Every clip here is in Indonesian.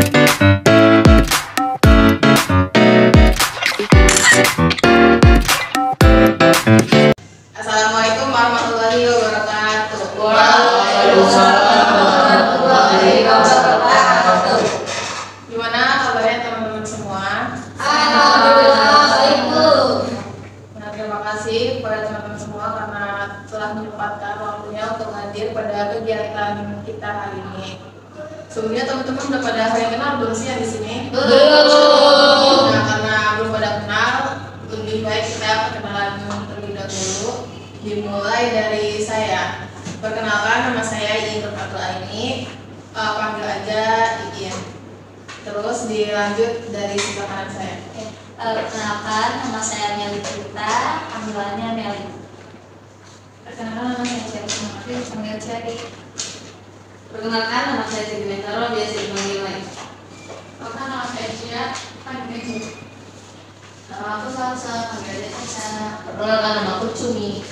Assalamualaikum warahmatullahi wabarakatuh. Waalaikumsalam warahmatullahi wabarakatuh. Gimana kabarnya teman-teman semua? Alhamdulillah baik, Bu. Nah, terima kasih kepada teman-teman semua karena telah menyempatkan waktunya untuk hadir pada kegiatan kita hari ini. Sebelumnya teman-teman udah pada ada yang kenal belum sih yang di sini? Belum. Nah, karena belum pada kenal, lebih baik kita perkenalan terlebih dahulu. Dimulai dari saya. Perkenalkan, nama saya Iin Nurfatul Aini, panggil aja Iin. Terus dilanjut dari sebelah kanan saya. Perkenalkan, nama saya Meli Prita, panggilannya Meli. Perkenalkan, nama saya Cherry Sumarti, panggil Cherry. Perkenalkan, nama saya Siti Mentaro, biasa dipanggil Mai. Perkenalkan, nama saya Cia, panggil Ju. Nama aku Salsa, panggil aja Caca. Perkenalkan, nama aku Cumi.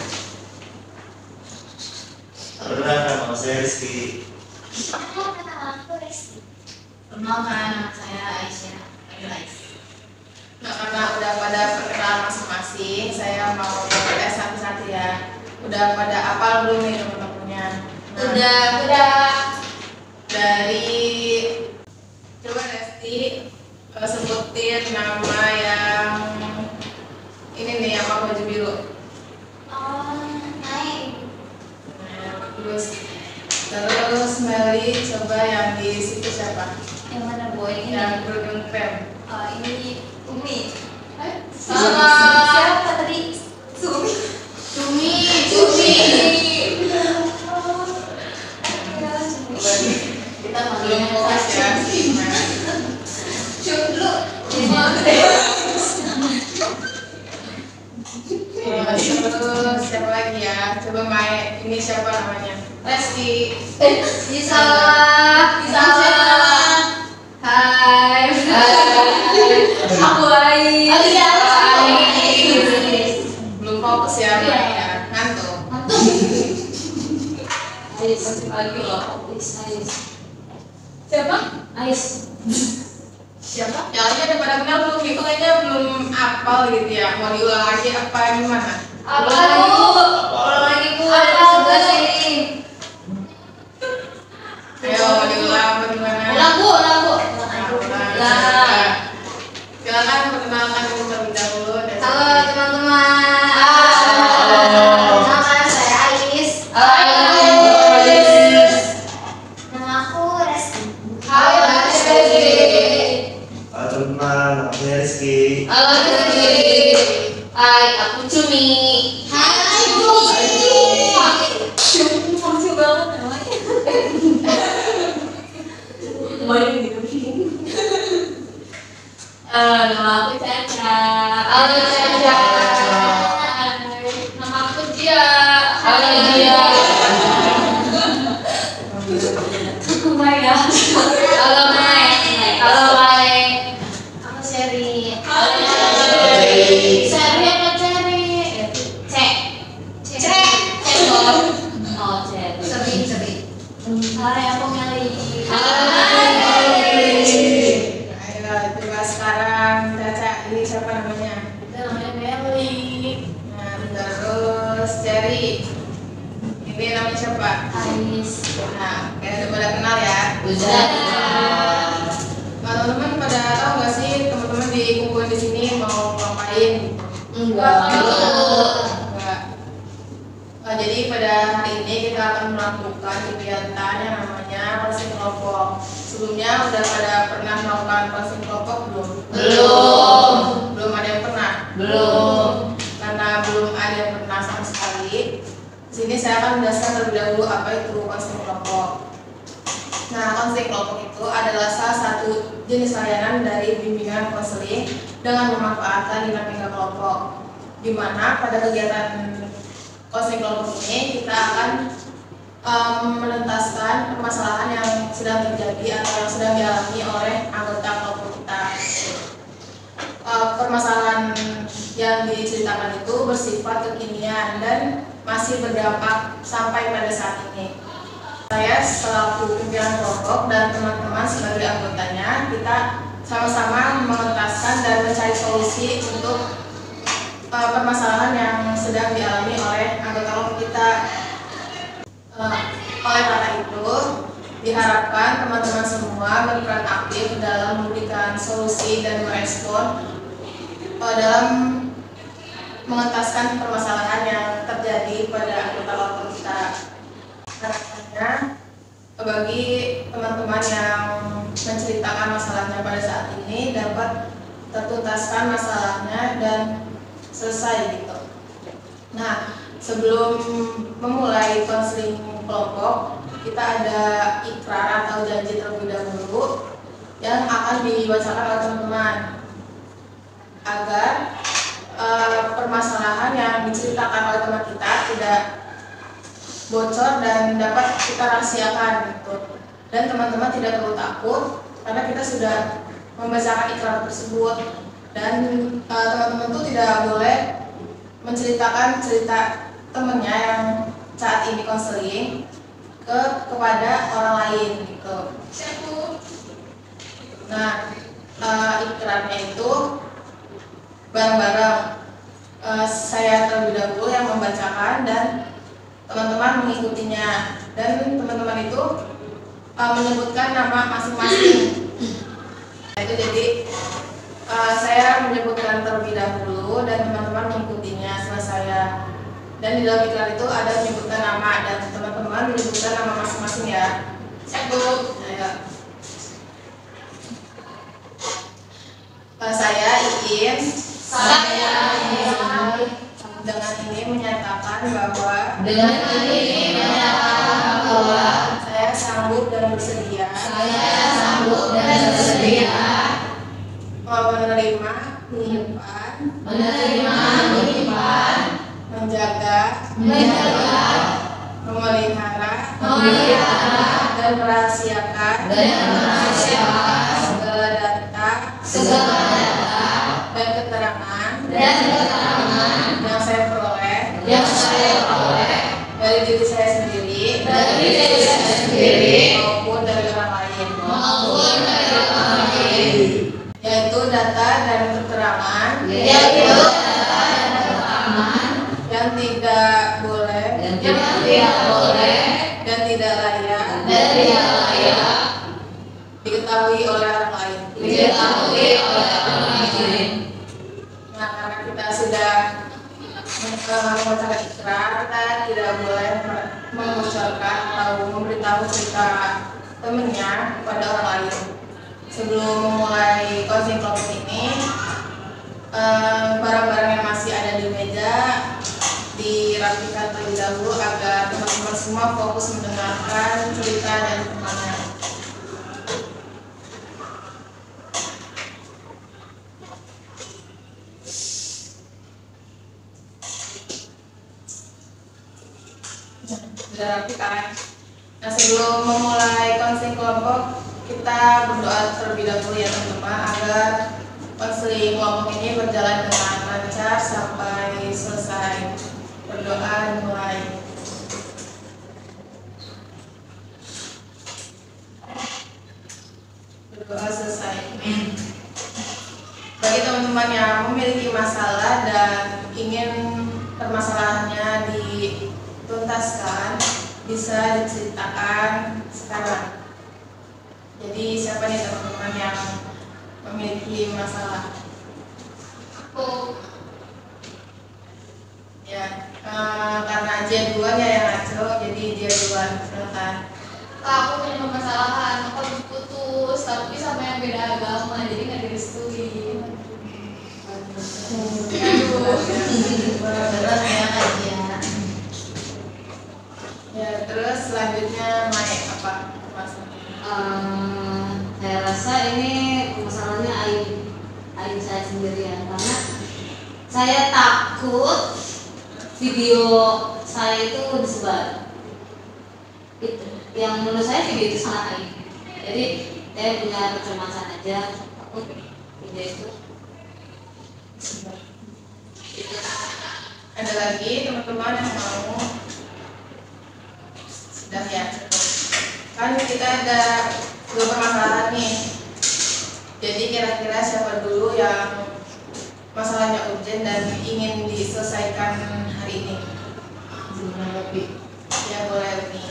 Perkenalkan, nama saya Rizky. Nama aku Resti. Perkenalkan, nama saya Aisyah, panggil Ais. Nah, karena udah pada perkenalan masing-masing, saya mau tes satu-satu ya. Udah pada apal belum nih teman-temannya? Nah, Udah. dari coba Resti sebutin nama yang ini nih, yang pakai baju biru. Oh, naik. Nah, terus Meli, coba yang di situ siapa? Yang mana boy ini? Yang kerudung krem. Ini Umi. Salah. Siapa tadi? Cumi. Kita Belum manggilnya fokus ya. Terus siapa lagi ya? Coba Mai, ini siapa namanya? Resti. Salah. Hai. Aku Ais. Belum fokus ya, Mai ya. Ngantuk. Ais, masih pagi loh. Ais. Siapa? Ais. Siapa? Yang lainnya udah pada kenal belum? Itu kayaknya belum apal gitu ya. Mau diulang lagi apa gimana? Apa lagi Bu? Sebelah sini. Ayo diulang apa gimana? Ulang Bu. Nah, silakan perkenalkan dulu terlebih dahulu. Halo teman-teman. Nama saya Ais. Nama aku Resti. Halo Resti. Halo teman-teman, nama saya Rizky. Halo Rizky. Hai, aku Cumi. Hai Bu. Makasih banget namanya. Main gitu. Nama aku Caca. Halo Caca. Nama aku Cia. Halo Dia. Aku Maya. Halo Mai. Halo Mai. Aku Sherry. Halo Cherry. Sherry apa Cherry? Cek. Cendol. Oh, Cek. Seri. Hai, aku Meli. Ayo coba sekarang Caca, ini siapa namanya? Namanya Meli. Nah, terus Cherry. Ini namanya siapa? Ais. Nah, kalian udah pada kenal ya? Udah. Nah, teman-teman pada tahu nggak sih teman-teman dikumpulin di sini mau ngapain? Enggak. Enggak. Jadi pada hari ini kita akan melakukan kegiatan yang namanya closing kelompok. Sebelumnya udah pada pernah melakukan closing kelompok belum? Belum. Belum ada yang pernah? Belum. Karena belum ada yang pernah sama sekali. Di sini saya akan menjelaskan terlebih dahulu apa itu closing kelompok. Nah, konseling kelompok itu adalah salah satu jenis layanan dari bimbingan konseling dengan memanfaatkan dinamika kelompok. Di mana pada kegiatan konseling kelompok ini kita akan menuntaskan permasalahan yang sedang terjadi atau yang sedang dialami oleh anggota kelompok kita. Permasalahan yang diceritakan itu bersifat kekinian dan masih berdampak sampai pada saat ini. Saya selaku pimpinan kelompok dan teman-teman sebagai anggotanya, kita sama-sama mengentaskan dan mencari solusi untuk permasalahan yang sedang dialami oleh anggota kelompok kita. Oleh karena itu, diharapkan teman-teman semua berperan aktif dalam memberikan solusi dan merespon dalam mengentaskan permasalahan yang terjadi pada anggota kelompok kita. Harapannya bagi teman-teman yang menceritakan masalahnya pada saat ini dapat tertuntaskan masalahnya dan selesai gitu. Nah, sebelum memulai konseling kelompok, kita ada ikrar atau janji terlebih dahulu yang akan dibacakan oleh teman-teman agar permasalahan yang diceritakan oleh teman kita tidak bocor dan dapat kita rahasiakan gitu. Dan teman-teman tidak perlu takut karena kita sudah membacakan ikrar tersebut, dan teman-teman tuh tidak boleh menceritakan cerita temennya yang saat ini konseling kepada orang lain gitu. Nah, ikrarnya itu bareng-bareng. Saya terlebih dahulu yang membacakan dan teman-teman mengikutinya, dan teman-teman itu menyebutkan nama masing-masing. Itu jadi saya menyebutkan terlebih dahulu dan teman-teman mengikutinya setelah saya. Dan di dalam ikrar itu ada menyebutkan nama dan teman-teman menyebutkan nama masing-masing ya. Saya Iin. Dengan ini menyatakan bahwa saya sanggup dan bersedia menerima, menyimpan, menjaga, memelihara, dan merahasiakan segala data dan keterangan yang saya peroleh dari diri saya sendiri maupun dari orang lain, yaitu data dan keterangan yang tidak boleh dan tidak layak diketahui oleh orang lain. Nah, karena kita sudah membacakan ikrar, kita tidak boleh membocorkan atau memberitahu cerita temannya kepada orang lain. Sebelum memulai konseling kelompok ini, barang-barang yang masih ada di meja dirapikan terlebih dahulu agar teman-teman semua fokus mendengarkan cerita dari temannya. Sudah rapi kan? Nah, sebelum memulai konseling kelompok, kita berdoa terlebih dahulu ya teman-teman, agar konseling kelompok ini berjalan dengan lancar sampai selesai. Berdoa dimulai. Berdoa selesai. Bagi teman-teman yang memiliki masalah dan ingin permasalahannya dituntaskan, bisa diceritakan sekarang. Jadi siapa nih teman-teman yang memiliki masalah? Aku. Ya, karena dia duluan ya yang ngaco, jadi dia duluan. Silakan. Aku punya permasalahan, aku habis putus, tapi sama yang beda agama, jadi nggak direstui. Ya, terus selanjutnya naik apa masalah? Saya rasa ini masalahnya aib saya sendirian, karena saya takut video saya itu disebar. Itu yang menurut saya video itu sangat aib. Jadi saya punya kecemasan aja, takut video itu disebar. Ada lagi teman-teman yang mau? Sudah ya. Kan kita ada 2 permasalahan nih. Jadi kira-kira siapa dulu yang masalahnya urgent dan ingin diselesaikan hari ini? Menanggapi. Ya boleh nih.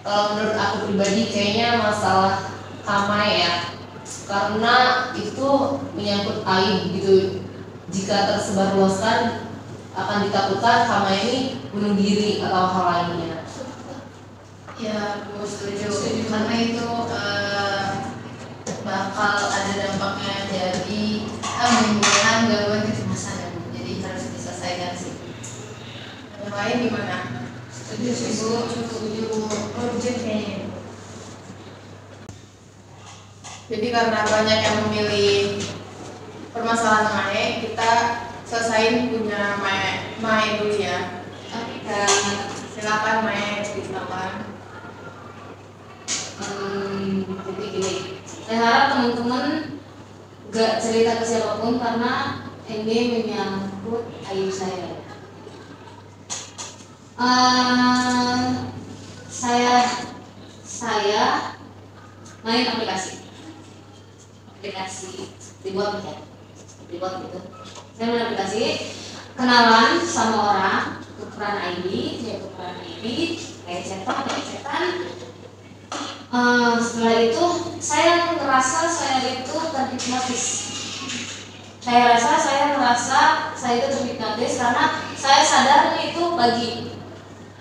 Menurut aku pribadi kayaknya masalah Kamai ya, karena itu menyangkut aib gitu. Jika tersebarluaskan akan ditakutkan Kamai ini bunuh diri atau hal lainnya. Ya, gue setuju. Karena itu bakal ada dampaknya, jadi menimbulkan gangguan kecemasan. Jadi harus diselesaikan sih. Yang lain gimana? Setuju sih Bu, setuju. Urgent kayaknya. Jadi karena banyak yang memilih permasalahan Mae, kita selesain punya Mae dulu ya. Silakan Mae, silakan. Jadi gini, saya harap teman-teman gak cerita ke siapapun karena ini menyangkut aib saya. Saya main aplikasi dibuat gitu. Saya main aplikasi, kenalan sama orang, tukeran ID, kayak chatan. Setelah itu saya ngerasa saya itu terhipnotis. Saya itu terhipnotis karena saya sadar itu pagi.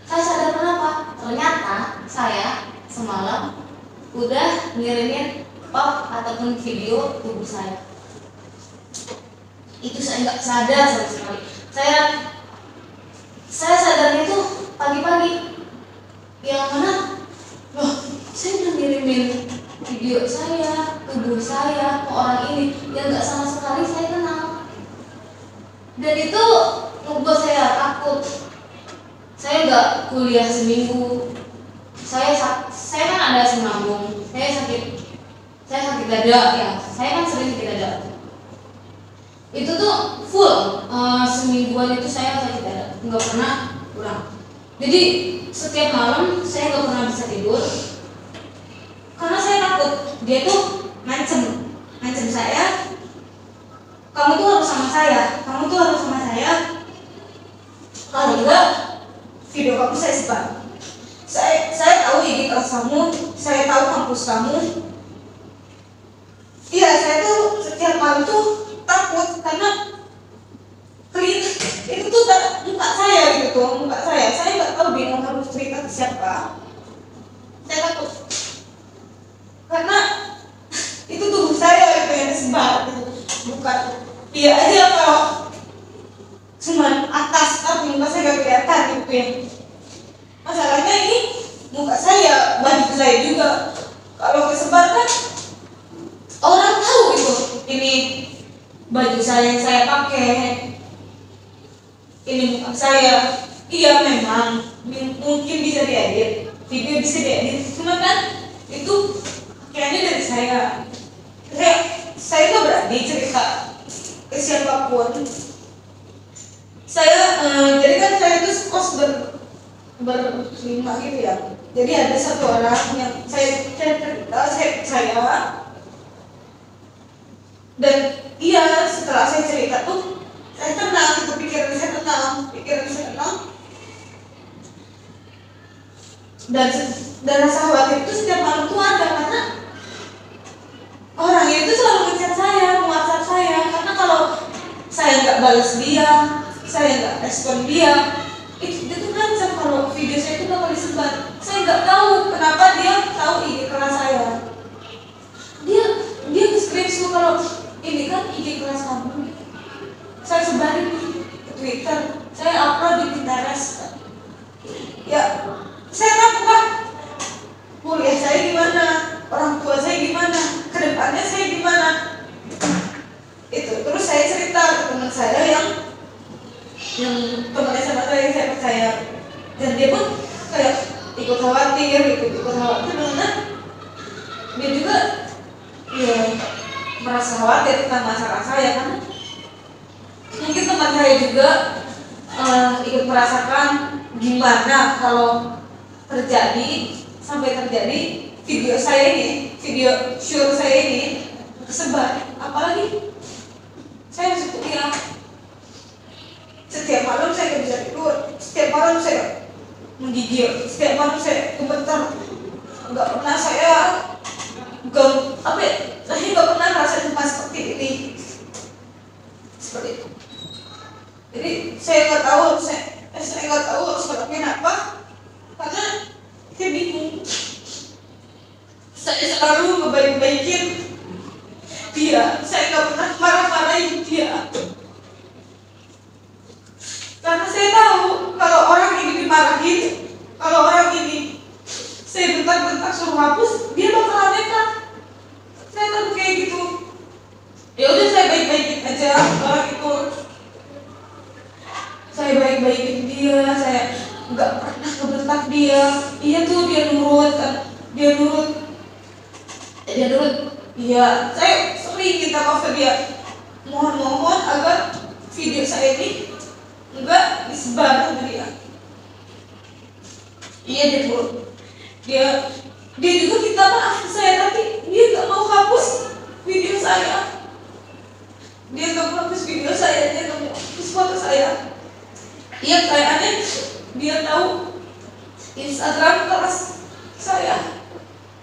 Saya sadar kenapa? Ternyata saya semalam udah ngirimin pop ataupun video tubuh saya. Itu saya nggak sadar sama sekali. Saya sadarnya itu pagi-pagi. Yang mana? Loh, saya udah ngirimin video saya, tubuh saya ke orang ini yang nggak sama sekali saya kenal. Dan itu membuat saya takut. Saya nggak kuliah seminggu. Saya kan ada asam lambung. Saya sakit dada ya. Saya kan sering sakit dada. Itu tuh full semingguan itu saya sakit dada, nggak pernah pulang. Jadi setiap malam saya nggak pernah bisa tidur karena saya takut dia tuh ngancem saya. Kamu tuh harus sama saya. Kalau enggak, video kamu saya sebar. Saya tahu IG kelas kamu, saya tahu kampus kamu. Iya, saya tuh setiap malam tuh takut karena itu tuh muka saya gitu, saya nggak tahu bingung harus cerita ke siapa. Saya takut karena itu tubuh saya gitu yang disebar gitu. Bukan dia aja kalau cuman atas tapi muka saya gak kelihatan gitu ya. Masalahnya ini muka saya, baju saya juga kalau kesebar kan orang tahu itu ini baju saya yang saya pakai, ini muka saya. Iya memang mungkin bisa diedit, video bisa diedit, cuma kan itu kayaknya dari saya nggak berani cerita ke siapapun. Jadi kan saya itu kos berlima gitu ya. Jadi ada satu orang yang saya percaya, dan iya setelah saya cerita tuh saya tenang, itu pikiran saya tenang. Dan rasa khawatir itu setiap malam tuh ada karena orang itu selalu ngechat saya, WhatsApp saya. Karena kalau saya nggak balas dia, saya nggak respon dia, itu tuh ngancam kalau video saya itu bakal disebar. Saya nggak tahu kenapa dia tahu IG kelas saya. Dia nge-screenshot kalau ini kan IG kelas kamu. Saya sebarin ke Twitter, saya upload di Pinterest. Ya, saya takut Pak. Kuliah saya gimana? Orang tua saya gimana? Kedepannya saya gimana? Itu terus saya cerita ke teman saya yang teman SMA saya yang saya percaya, dan dia pun kayak ikut khawatir karena dia juga ya merasa khawatir tentang masalah saya. Karena mungkin teman saya juga ikut merasakan gimana kalau terjadi video saya ini, video show saya ini tersebar. Apalagi saya masih kuliah, setiap malam saya nggak bisa tidur, setiap malam saya menggigil, setiap malam saya gemetar. Nggak pernah saya nggak pernah merasa cemas seperti ini, seperti itu. Jadi saya nggak tahu harus ngelakuin apa, karena saya bingung. Saya selalu ngebaik-baikin dia, saya nggak pernah marah-marahin dia, karena saya tahu kalau orang ini dimarahin, kalau orang ini saya bentak-bentak suruh hapus, dia bakalan nekat. Saya tahu kayak gitu. Ya udah, saya baik-baikin aja orang itu. Saya baik-baikin dia, saya nggak pernah ngebentak dia. Iya tuh, dia nurut. Iya, saya sering minta maaf ke dia. Mohon agar video saya ini enggak disebar sama dia. Iya, dia nurut. Dia juga minta maaf ke saya, tapi dia nggak mau hapus video saya. Dia nggak mau hapus video saya, dia nggak mau hapus foto saya. Iya, kayak aneh, dia tahu Instagram kelas saya.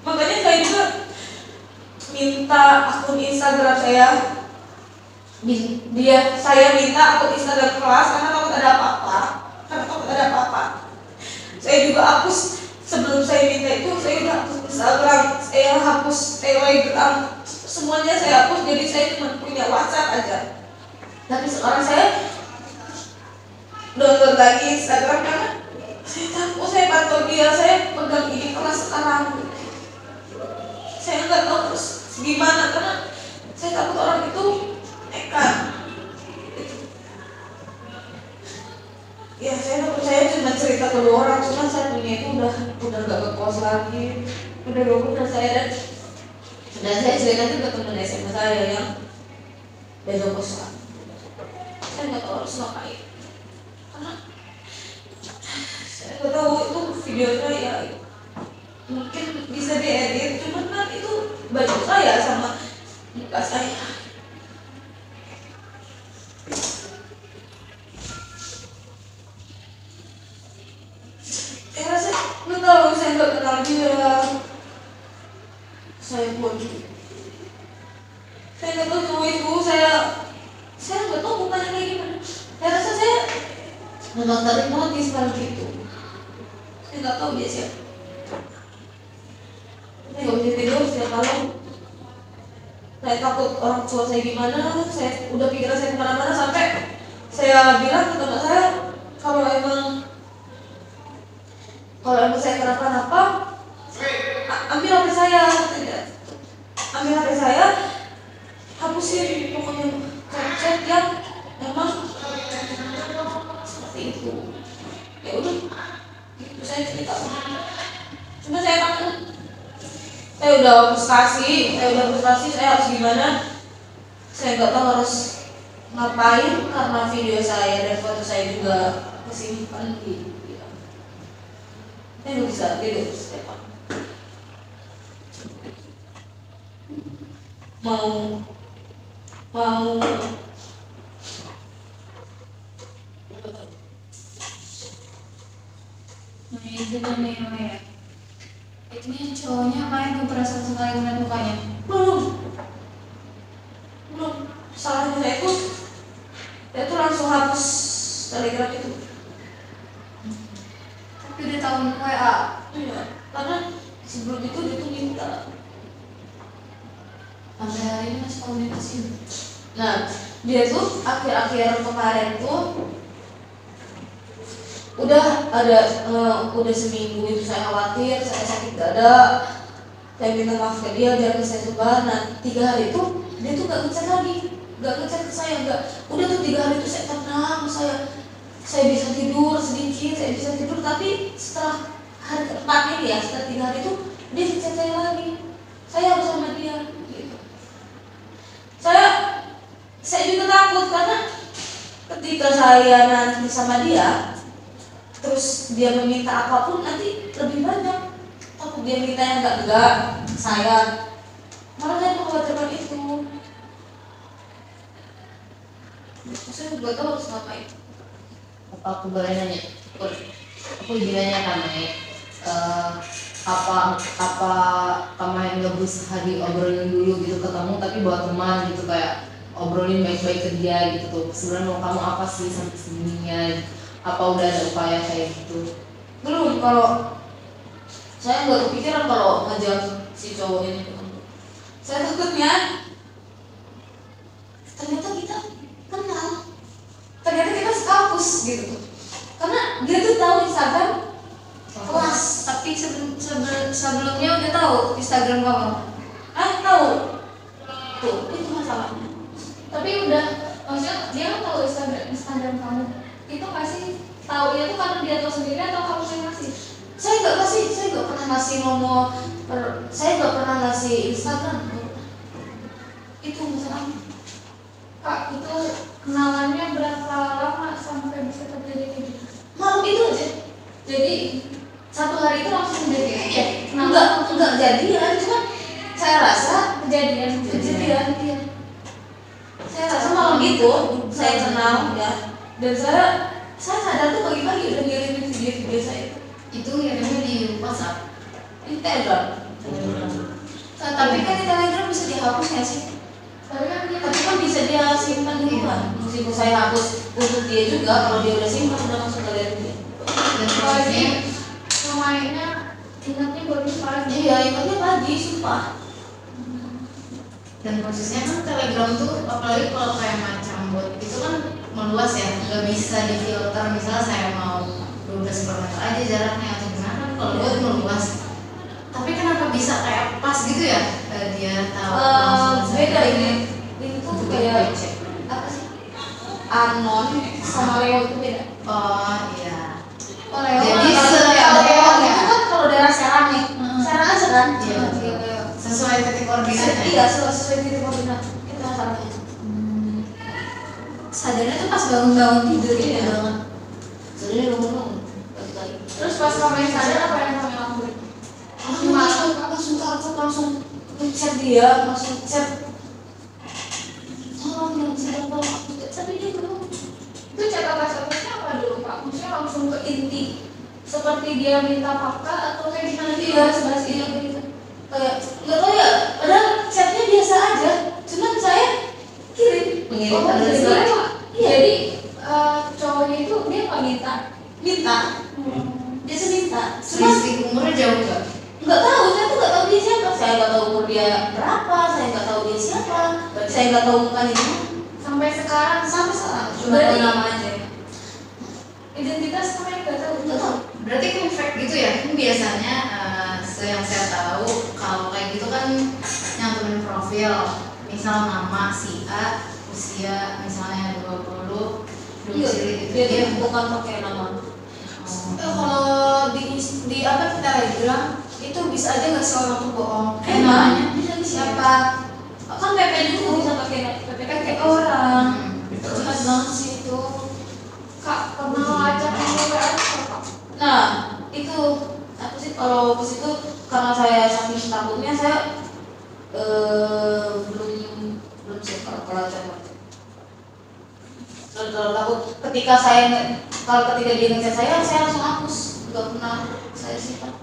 Makanya saya juga minta akun Instagram saya. Saya minta akun Instagram kelas karena takut ada apa-apa. Saya juga hapus. Sebelum saya minta itu, saya udah hapus Instagram, saya hapus Telegram, semuanya saya hapus. Jadi saya cuma punya WhatsApp aja. Tapi sekarang saya download lagi Instagram karena saya takut, saya pantau dia, saya pegang ini kelas sekarang. Saya nggak tahu terus gimana, karena saya takut orang itu nekat. Ya, saya cuma cerita ke dua orang, cuma satunya itu udah nggak ke kos lagi, udah 20 saya dan saya cerita juga ke teman SMA saya yang udah ke kos lagi. Saya nggak tahu harus ngapain, karena saya nggak tahu itu videonya ya mungkin bisa diedit, cuman kan itu baju saya sama muka saya. Saya tahu saya nggak kenal dia, saya pun saya nggak tahu cowok itu, saya nggak tahu mukanya kayak gimana. Saya rasa saya memang terhipnotis kalau gitu. Saya nggak tahu dia siapa. Saya nggak bisa tidur setiap malam. Saya takut orang tua saya gimana. Saya udah pikiran saya kemana-mana, sampai saya bilang ke teman saya, kalau emang saya kenapa-napa, ambil HP saya, hapusin pokoknya chat yang memang seperti itu. Ya udah, gitu saya cerita. Cuma saya takut, saya udah frustasi, saya harus gimana? Saya nggak tahu harus ngapain, karena video saya dan foto saya juga kesimpan di. Saya nggak bisa tidur setiap malam. Mau itu kan nih ya. Ini cowoknya main keberatan sekali dengan mukanya. Belum. Salahnya saya itu langsung hapus Telegram itu. Tapi dia tahu WA. Iya, karena sebelum itu dia tuh minta. Sampai hari ini masih komunikasi. Nah, dia tuh akhir-akhir kemarin tuh udah seminggu itu saya khawatir, saya sakit dada, saya minta maaf ke dia biar saya sebar. Nah, 3 hari itu dia tuh nggak ngechat lagi, nggak ngechat ke saya, nggak. Udah tuh 3 hari itu saya tenang, saya bisa tidur sedikit, tapi setelah hari keempat ini ya, setelah 3 hari itu dia ngechat saya lagi, saya harus sama dia gitu. Saya juga takut, karena ketika saya nanti sama dia, terus dia meminta apapun nanti lebih banyak. Takut dia minta yang enggak saya malah saya mengkhawatirkan itu. Saya nggak tahu harus ngapain. Apa aku boleh nanya? Aku bilangnya Kame, apa kamu yang nggak berusaha diobrolin dulu gitu ketemu tapi bawa teman gitu kayak obrolin baik-baik ke dia gitu tuh sebenarnya mau kamu apa sih sampai segininya gitu. Apa udah ada upaya kayak gitu? Belum, kalau saya nggak kepikiran kalau ngajak si cowok ini ketemu. Saya takutnya ternyata kita kenal, ternyata kita sekampus gitu tuh. Karena dia tuh tahu Instagram kelas, Tapi sebelumnya udah tahu Instagram kamu. tahu tuh itu masalahnya. Tapi udah, maksudnya dia kan tahu Instagram kamu. Itu kasih tahu ya tuh karena dia tahu sendiri atau kamu yang ngasih? Saya nggak pernah ngasih nomor, saya nggak pernah ngasih Instagram. Itu masalahnya. Kak, itu kenalannya berapa lama sampai bisa terjadi kayak gitu? Malam itu aja. Jadi satu hari itu langsung jadi ya? Enggak jadian, cuma saya rasa Kejadian. iya. Saya rasa malam itu saya kenal ya, dan saya sadar tuh pagi-pagi udah ngirimin video saya Itu ngirimnya di WhatsApp. di Telegram. Tapi kan di Telegram bisa dihapus nggak sih? Tapi kan dia Tapi kan bisa dia simpan dulu kan. Meskipun saya hapus untuk dia juga, kalau dia udah simpan udah masuk ke galeri dia. Dan pagi posisinya pemainnya ingatnya baru pagi. Iya, ingatnya pagi, sumpah. dan posisinya kan Telegram tuh apalagi kalau kayak macam bot itu kan meluas ya, nggak bisa difilter. Misalnya saya mau 12 km aja jaraknya atau gimana kan kalau bot meluas. Tapi kenapa bisa kayak pas gitu ya? Dia tahu langsung Beda saya. ini tuh kayak apa sih? Anon sama Leo itu beda. Oh iya. Oh, Leo. Jadi Kalau Leo ya. itu kan kalau daerah Serang nih, Serang aja kan? Iya, betul. Sesuai titik koordinatnya. Iya, sesuai titik koordinat. Itu masalahnya. Sadarnya tuh pas bangun-bangun tidur Iya ya. banget. Soalnya ngomong pagi-pagi. Terus pas kamu yang sadar apa yang kamu lakuin? Langsung takut, langsung chat dia, langsung chat. Tolong yang sedang tolong aku, tapi dia belum. Itu chat atas-atasnya apa dulu Pak? Maksudnya langsung ke inti seperti dia minta fakta atau kayak gimana sih? Iya, sebelah sini kayak gitu. Kayak nggak tahu ya, padahal chatnya biasa aja. Cuman saya kirim. Mengirim Oh, pada jadi, surat. Iya. jadi cowoknya itu dia nggak minta. Minta, dia minta. Cuman Selisih umurnya jauh nggak? nggak tahu, saya tuh nggak tahu dia siapa. Saya nggak tahu umur dia berapa, saya nggak tahu dia siapa. Saya nggak tahu mukanya gimana. Sampai sekarang Sampai sekarang cuma Berarti- tahu nama aja. identitas namanya nggak tahu. Nggak tahu. Berarti kan fake gitu ya? Kan biasanya yang saya tahu kalau kayak gitu kan nyantumin profil, misal nama si A, usia misalnya 20, domisili gitu. Dia bukan pakai nama. Kalau di apa di Telegram itu bisa aja nggak sih orang tuh bohong? Emang bisa Siapa? kan PP juga bisa pakai PP Pakai orang. Gitu. Jahat banget sih itu. Kak, pernah lacak yang WA apa Kak? Nah, itu apa sih kalau ke situ karena saya saking takutnya saya belum siap kalau coba. Terlalu takut ketika dia ngechat saya langsung hapus, nggak pernah saya simpan.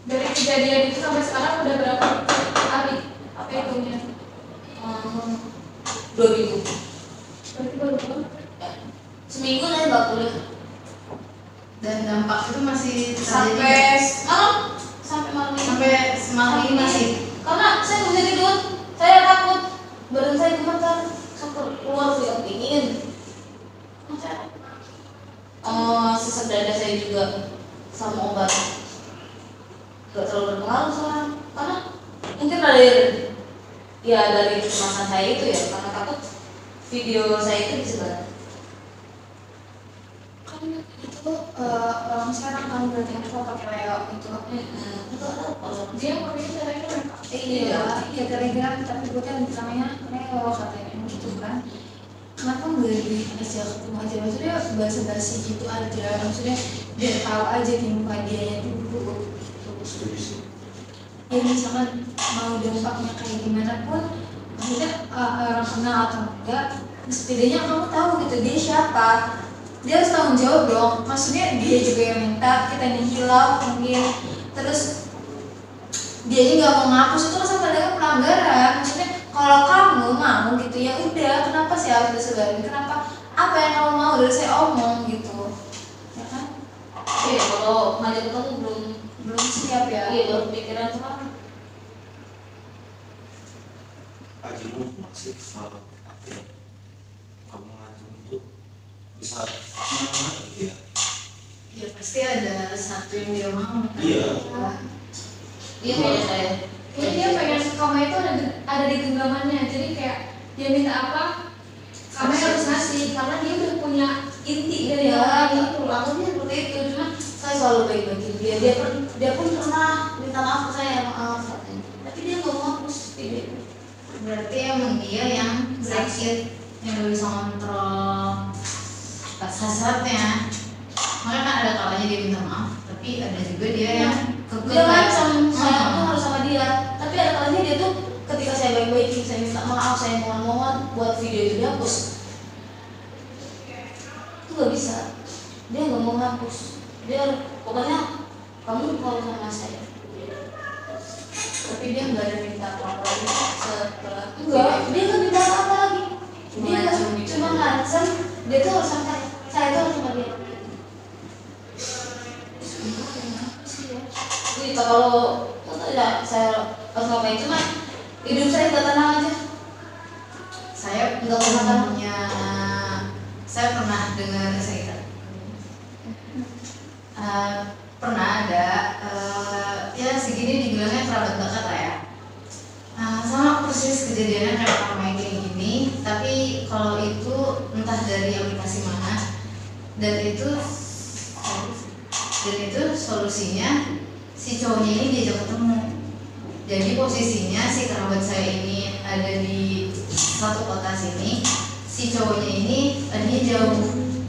Dari kejadian itu sampai sekarang udah berapa hari? Apa hitungnya? 2 minggu. Berarti baru banget. Seminggu saya nggak kuliah Dan dampak itu masih sampai terjadi malam sampai malam ini. sampai semalam ini masih. Karena saya nggak bisa tidur, saya takut badan saya gemetar sampai keluar tidak dingin. Sesak dada saya juga sama obat nggak terlalu berpengaruh soalnya, karena mungkin dari kecemasan saya itu ya, karena takut video saya itu disebar. Kan itu orang sekarang kan berarti aku pakai Leo itu. Dia pakai Telegram ya Kak? Iya Telegram tapi gue kan bilangnya Leo katanya gitu kan. kenapa nggak diajak ketemu aja, maksudnya basa-basi gitu aja, maksudnya biar tahu aja di muka dia dulu. Setuju sih. Ya misalkan mau dampaknya kayak gimana pun, maksudnya orang kenal atau enggak, setidaknya kamu tahu gitu dia siapa, dia harus tanggung jawab dong. Maksudnya dia juga yang minta, kita yang hilang mungkin, terus dia aja nggak mau ngapus, itu kan sama dengan pelanggaran. Maksudnya kalau kamu mau gitu ya udah, kenapa sih harus disebarin, kenapa apa yang kamu mau dari saya omong gitu, ya kan? Iya, kalau ngajak ketemu belum Siap ya. iya baru pikiran tuh kan. Ajimu masih apa ya? Kamu ngajak itu bisa mana gitu ya? Ya pasti ada satu yang dia mau. Iya. Iya kalau saya. Kayaknya dia pengen kamu itu ada di genggamannya, jadi kayak dia minta apa, kamu harus ngasih, karena dia udah punya inti dari Ya, orang itu langsungnya seperti itu. Cuma saya selalu baik-baikin dia. Dia pun pernah minta maaf ke saya, maaf katanya. Tapi dia nggak mau hapus video. Berarti emang dia yang sakit, yang gak bisa kontrol hasratnya. Makanya kan ada kalanya dia minta maaf, tapi ada juga dia yang kekeh. Dia macam saya tuh harus sama dia. Tapi ada kalanya dia tuh ketika saya baik-baikin, saya minta maaf, saya mohon-mohon buat video itu dihapus. Itu nggak bisa. Dia nggak mau hapus. Dia pokoknya kamu kalau sama saya. tapi dia nggak ada minta apa-apa lagi setelah Enggak, dia nggak minta apa lagi. Cuma Dia ngancem gitu. cuma ngancem. Dia tuh harus sampai saya tuh harus sama dia. Kenapa sih ya? Jadi kalau tidak saya harus ngapain, cuma hidup saya nggak tenang aja. Saya Nggak pernah kan? punya, saya pernah dengar cerita. Pernah ada ya segini dibilangnya kerabat dekat lah ya. Sama persis kejadiannya kayak ramai kayak gini, tapi kalau itu entah dari aplikasi mana, dan itu solusinya si cowoknya ini diajak ketemu. Jadi posisinya si kerabat saya ini ada di satu kota sini, si cowoknya ini tadinya jauh,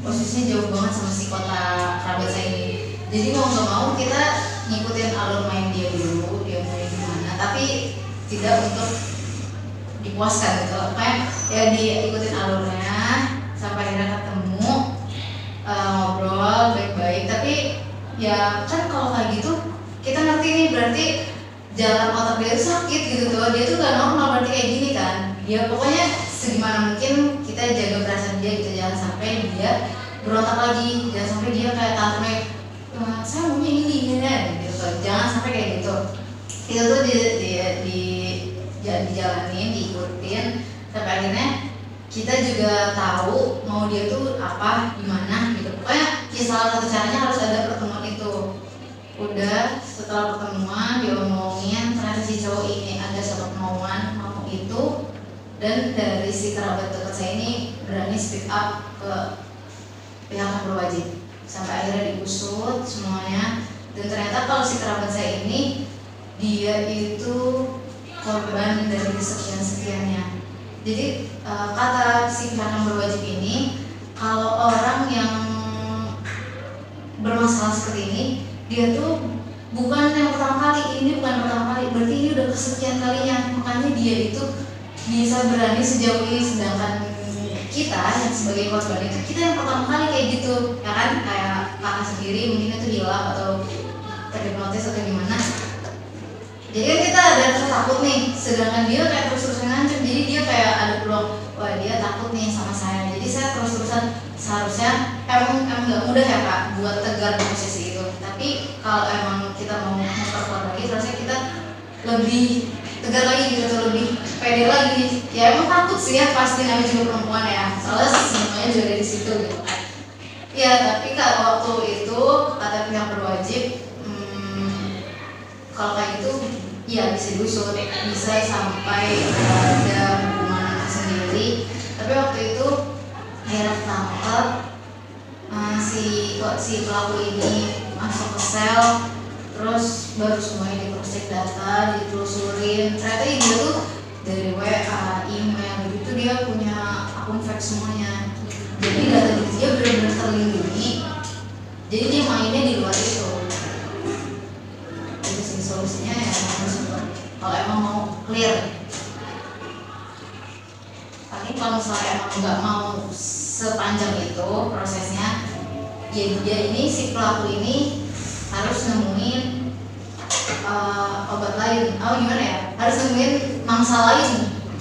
posisinya jauh banget sama si kota kerabat saya ini. Jadi mau nggak mau kita ngikutin alur main dia dulu, dia main gimana, tapi tidak untuk dipuaskan gitu, kayak ya diikutin alurnya sampai akhirnya ketemu, ngobrol baik-baik. Tapi ya kan kalau kayak gitu kita ngerti nih, berarti jalan otak dia tuh sakit gitu tuh, dia tuh gak normal berarti kayak gini kan. Dia pokoknya segimana mungkin kita jaga perasaan dia gitu, jangan sampai dia berontak lagi, jangan sampai dia kayak tantrum, saya maunya ini gitu, jangan sampai kayak gitu. Itu tuh dijalanin, diikutin sampai akhirnya kita juga tahu mau dia tuh apa, gimana gitu. Pokoknya ya salah satu caranya harus ada pertemuan itu. Udah setelah pertemuan diomongin, ternyata si cowok ini ada satu kemauan mau itu, dan dari si kerabat dekat saya ini berani speak up ke pihak yang berwajib sampai akhirnya diusut semuanya. Dan ternyata kalau si kerabat saya ini dia itu korban dari kesekian-sekiannya. Jadi kata si pihak yang berwajib ini, kalau orang yang bermasalah seperti ini, dia tuh bukan yang pertama kali, ini bukan pertama kali, berarti ini udah kesekian kalinya. Makanya dia itu bisa berani sejauh ini, sedangkan kita yang sebagai korban itu kita yang pertama kali kayak gitu, ya kan? Kayak kakak sendiri mungkin itu hilang atau terhipnotis atau gimana. Jadi kan kita ada rasa takut nih, sedangkan dia kayak terus-terusan ngancem. Jadi dia kayak ada peluang, wah dia takut nih sama saya. Jadi saya terus-terusan, seharusnya emang nggak mudah ya kak buat tegar di posisi itu. Tapi kalau emang kita mau memperkuat lagi, seharusnya kita lebih tegar lagi gitu, lebih pede lagi. Ya emang takut sih ya, pasti namanya juga perempuan ya, soalnya semuanya juga dari situ gitu kan. Ya tapi kalau waktu itu kata pihak berwajib, kalau kayak gitu ya bisa diusut, bisa sampai ada hukuman sendiri. Tapi waktu itu akhirnya ketangkep, si pelaku ini masuk ke sel, terus baru semuanya di-cross-check data, ditelusurin. Ternyata dia tuh dari WA, email gitu, dia punya akun fake semuanya. Jadi data diri dia benar-benar terlindungi. Jadi dia mainnya di luar itu. Jadi sih solusinya ya harus kalau emang mau clear. Tapi kalau misalnya emang nggak mau sepanjang itu prosesnya, ya dia ini si pelaku ini harus nemuin obat lain. Gimana ya? Harus nemuin mangsa lain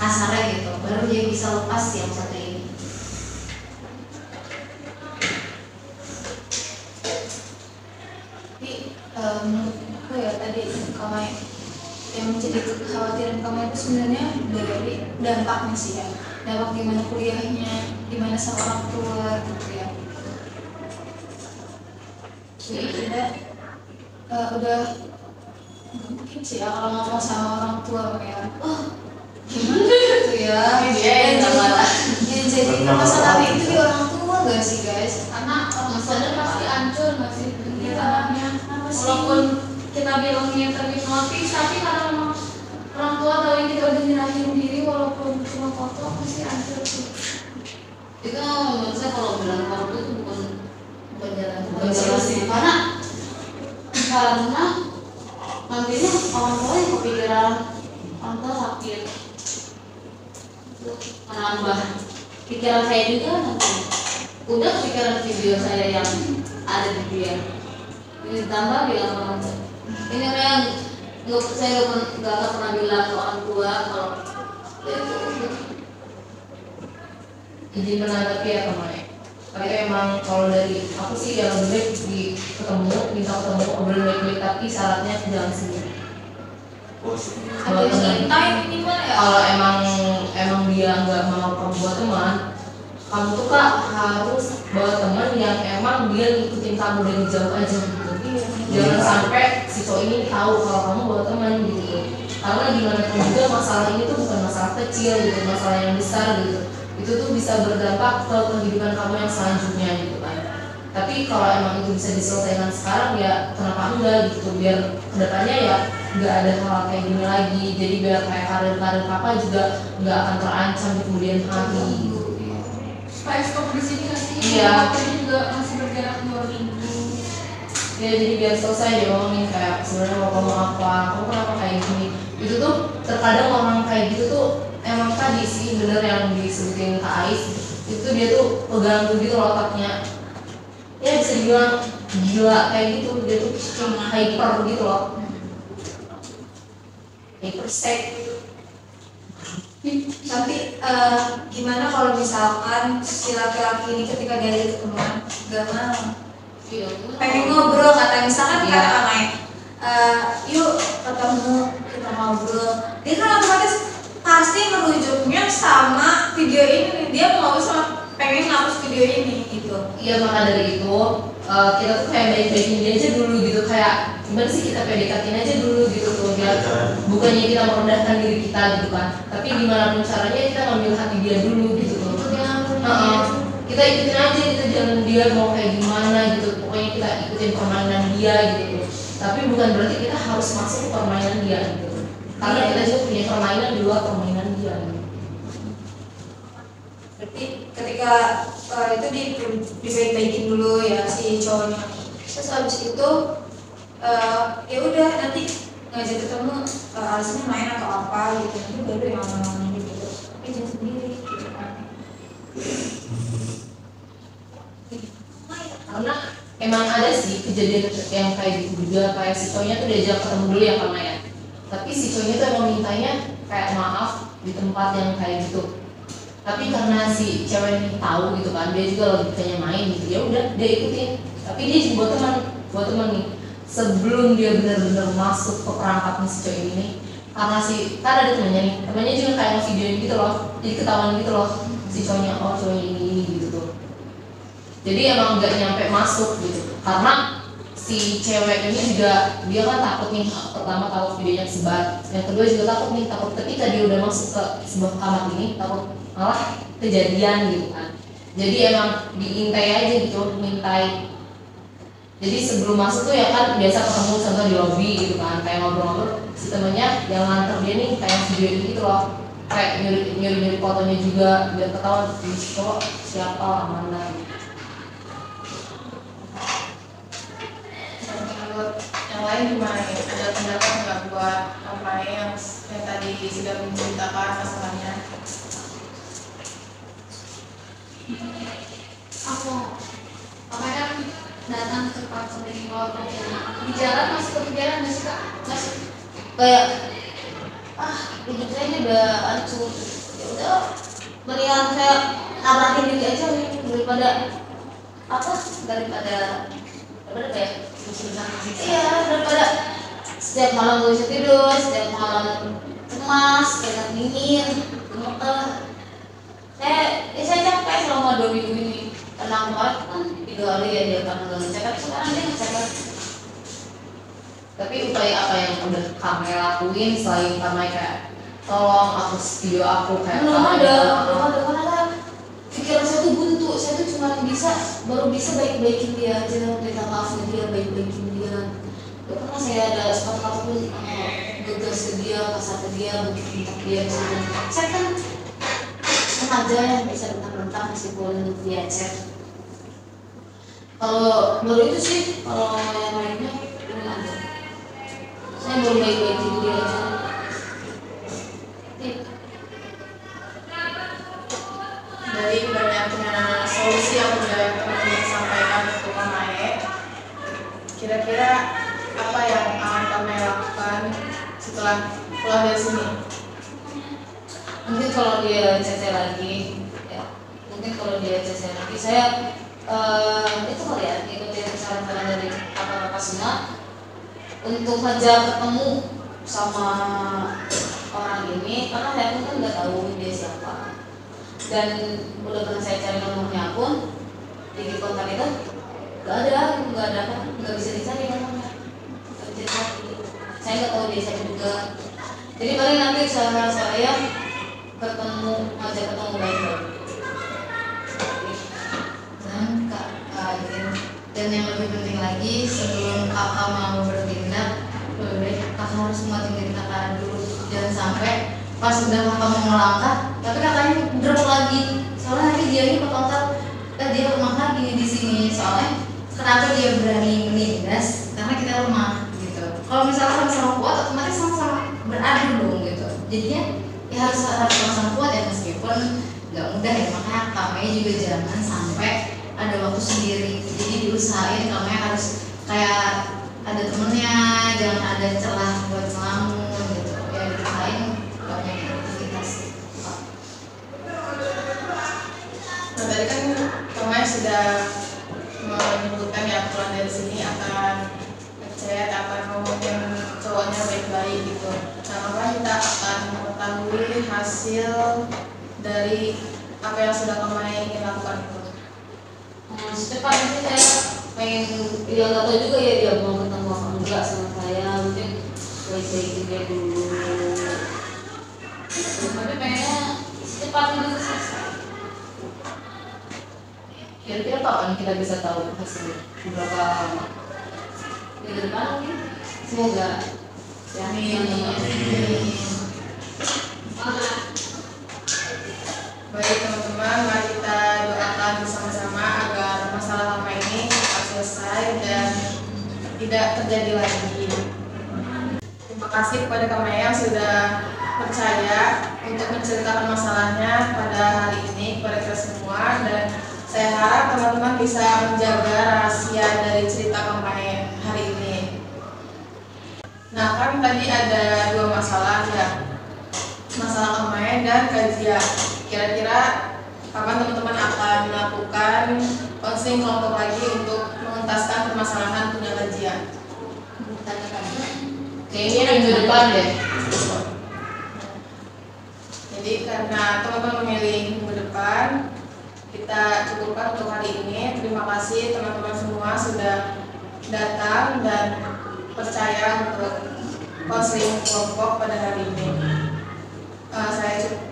kasarnya gitu. Baru dia bisa lepas yang satu ini. Tapi menurut aku ya tadi kamu yang menjadi kekhawatiran kamu itu sebenarnya dari dampaknya sih ya, dampak gimana kuliahnya, gimana sama orang tua gitu ya. Jadi kita udah mungkin sih ya kalau ngomong sama orang tua ya, gimana gitu ya, yang jadi masalahnya itu di orang tua gak sih guys? Karena masalahnya pasti hancur nggak sih pikirannya. Apa sih? Walaupun kita bilangnya terhipnotis, tapi karena memang orang tua tahu kita udah nyerahin diri, walaupun cuma foto pasti hancur sih. Itu menurut saya kalau bilang waktu itu bukan jalan solusi. karena nantinya orang tua yang kepikiran orang tua sakit itu menambah pikiran saya juga nanti udah kepikiran video saya yang ada di dia ini ditambah bilang orang tua ini yang saya nggak pernah bilang ke orang tua kalau itu izin menanggapi ya teman-teman. Tapi emang kalau dari aku sih yang lebih baik di minta ketemu obrolan baik-baik, tapi syaratnya jangan sendiri. Ada yang ngintai minimal ya. Kalau emang dia nggak mau kamu buat teman, kamu tuh kak harus bawa teman yang emang dia ngikutin kamu dari jauh aja gitu. Jangan sampai si cowok ini tahu kalau kamu bawa teman gitu. Karena gimana pun juga masalah ini tuh bukan masalah kecil gitu, masalah yang besar gitu. Itu tuh bisa berdampak ke kehidupan kamu yang selanjutnya gitu kan. Tapi kalau emang itu bisa diselesaikan sekarang ya kenapa enggak gitu, biar kedepannya ya nggak ada hal kayak gini lagi. Jadi biar kayak karir kakak juga nggak akan terancam di kemudian hari gitu. Supaya stop di sini nggak sih? Iya. Waktunya juga masih berjarak 2 minggu. Ya jadi biar selesai dia ngomongin kayak sebenarnya mau kamu apa, kamu kenapa kayak gini. Itu tuh terkadang orang kayak gitu tuh emang tadi sih bener yang disebutin Kak Ais, itu dia tuh pegang gitu loh otaknya. Ya bisa dibilang gila kayak gitu, dia tuh cuma hyper gitu loh. Hypersek. Tapi gimana kalau misalkan si laki-laki ini ketika dia ada ketemuan gak mau, pengen ngobrol kata misalkan Iya. kata Kak Mai, yuk ketemu kita ngobrol, dia kan otomatis pasti merujuknya sama video ini, dia mau sama pengen ngapus video ini gitu. Iya maka dari itu kita tuh kayak baik-baikin dia aja dulu gitu, kayak gimana sih kita PDKT-in aja dulu gitu tuh, biar bukannya kita merendahkan diri kita gitu kan, tapi gimana pun caranya kita ngambil hati dia dulu gitu tuh. Kita ikutin aja gitu jalan dia mau kayak gimana gitu, pokoknya kita ikutin permainan dia gitu. Tapi bukan berarti kita harus masuk ke permainan dia gitu, karena kita juga punya permainan di luar permainan dia gitu. Berarti ketika itu dibaik-baikin dulu ya si cowoknya, terus habis itu ya udah nanti ngajak ketemu, alasannya main atau apa gitu, nanti baru yang ngomong gitu, tapi jangan sendiri gitu kan. Karena emang ada sih kejadian yang kayak gitu juga, kayak si cowoknya tuh diajak ketemu dulu ya karena ya, tapi si cowoknya tuh emang mintanya kayak maaf di tempat yang kayak gitu. Tapi karena si cewek ini tahu gitu kan, dia juga logikanya main gitu, ya udah dia ikutin. Tapi dia juga buat teman nih, sebelum dia benar-benar masuk ke perangkapnya si cowok ini, karena si kan ada temannya juga kayak nge-videoin gitu loh, jadi ketahuan gitu loh si cowoknya, oh cowok ini gitu tuh. Jadi emang nggak nyampe masuk gitu, karena si cewek ini juga dia kan takut nih, pertama takut videonya sebar, yang kedua juga takut ketika dia udah masuk ke sebuah kamar ini takut malah kejadian gitu kan. Jadi emang diintai aja gitu, mintai. Jadi sebelum masuk tuh ya kan biasa ketemu contoh di lobby gitu kan, kayak ngobrol-ngobrol, si temennya yang nganter dia nih kayak video gitu loh, kayak nyuri fotonya juga biar ketahuan di cowok siapa amanah. Menurut yang lain gimana nih? Ada pendapat nggak buat kampanye yang tadi sudah menceritakan masalahnya? Aku kan datang ke tempat di kelompok di jalan masih kepikiran nggak sih kak? Masih Kayak hidup saya ini udah hancur. Ya udah, mendingan saya nabrakin diri aja daripada kayak iya, daripada setiap malam gak bisa tidur, setiap malam cemas, kayak dingin, gemeter. Saya capek selama 2 minggu ini. Karena kemarin kan 3 hari ya dia karena gak ngecek, tapi sekarang dia ngecek. Tapi upaya apa yang udah kamu lakuin selain kamu kayak tolong hapus video aku kayak belum ada karena pikiran saya tuh buntu. Saya tuh baru bisa baik-baikin dia aja, minta maaf ke dia, baik-baikin dia. Gak pernah saya ada sepatu pun gegas ke dia, kasar ke dia, bentak dia. Saya kan remaja yang bisa bentak-bentak meskipun via chat. Kalau baru itu sih, kalau yang lainnya belum ada. Saya baru baik-baikin dia aja. Dari banyaknya solusi yang sudah teman-teman sampaikan untuk Kamae, kira-kira apa yang akan Kamae lakukan setelah pulang dari sini? Mungkin kalau dia CC lagi, ya mungkin kalau dia CC lagi, saya itu kali ya ikutin saran-saran dari kakak-kakak semua untuk saja ketemu sama orang ini, karena saya pun kan nggak tahu dia siapa. Dan udah pernah saya cari nomornya pun di kontak itu nggak bisa dicari nomornya. Saya nggak tahu dia siapa juga. Jadi paling nanti usaha saya ketemu baik-baik. Dan yang lebih penting lagi, sebelum kakak mau bertindak, lebih baik kakak harus nguatin diri kakak dulu. Jangan sampai pas udah kakak mau melangkah tapi kakaknya drop lagi, soalnya nanti dia ini bakal dia lemah lagi di sini. Soalnya kenapa dia berani menindas, karena kita lemah gitu. Kalau misalnya sama-sama kuat, otomatis sama-sama beradu dong gitu. Jadinya ya harus sama-sama kuat ya, meskipun nggak mudah ya. Makanya kami juga jangan sampai ada waktu sendiri. Jadi diusahain kami harus kayak ada temennya, jangan ada celah buat ngelamun gitu. Ya diusahain banyak aktivitas. Nah, tadi kan Kamae sudah menyebutkan ya pulang dari sini akan ngechat, akan ngomongin cowoknya baik-baik gitu. Nah, maka kita akan mengetahui hasil dari apa yang sudah Kamae ingin lakukan itu. Secepatnya sih saya pengen, ya nggak tahu juga ya dia mau ketemu apa enggak sama saya, mungkin baik-baikin dia dulu. Tapi pengennya secepatnya bisa selesai. Kira-kira kapan kita bisa tahu hasilnya? Berapa lama? Minggu depan mungkin, semoga. Amin. Baik teman-teman, mari kita doakan bersama-sama agar masalah lama ini cepat selesai dan tidak terjadi lagi. Terima kasih kepada Kamae yang sudah percaya untuk menceritakan masalahnya pada hari ini kepada kita semua, dan saya harap teman-teman bisa menjaga rahasia dari cerita Kamae hari ini. Nah, kan tadi ada 2 masalah ya, masalah Kamae dan kajian. Kira-kira kapan teman-teman akan melakukan konseling kelompok lagi untuk mengentaskan permasalahan punya kajian? Kayaknya minggu depan deh. Jadi karena teman-teman memilih minggu depan, kita cukupkan untuk hari ini. Terima kasih teman-teman semua sudah datang dan percaya untuk konseling kelompok pada hari ini.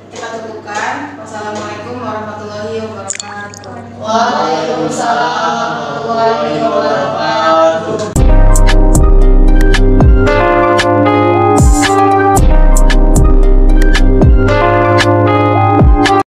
Kita cukupkan. Wassalamualaikum warahmatullahi wabarakatuh. Waalaikumsalam warahmatullahi wabarakatuh.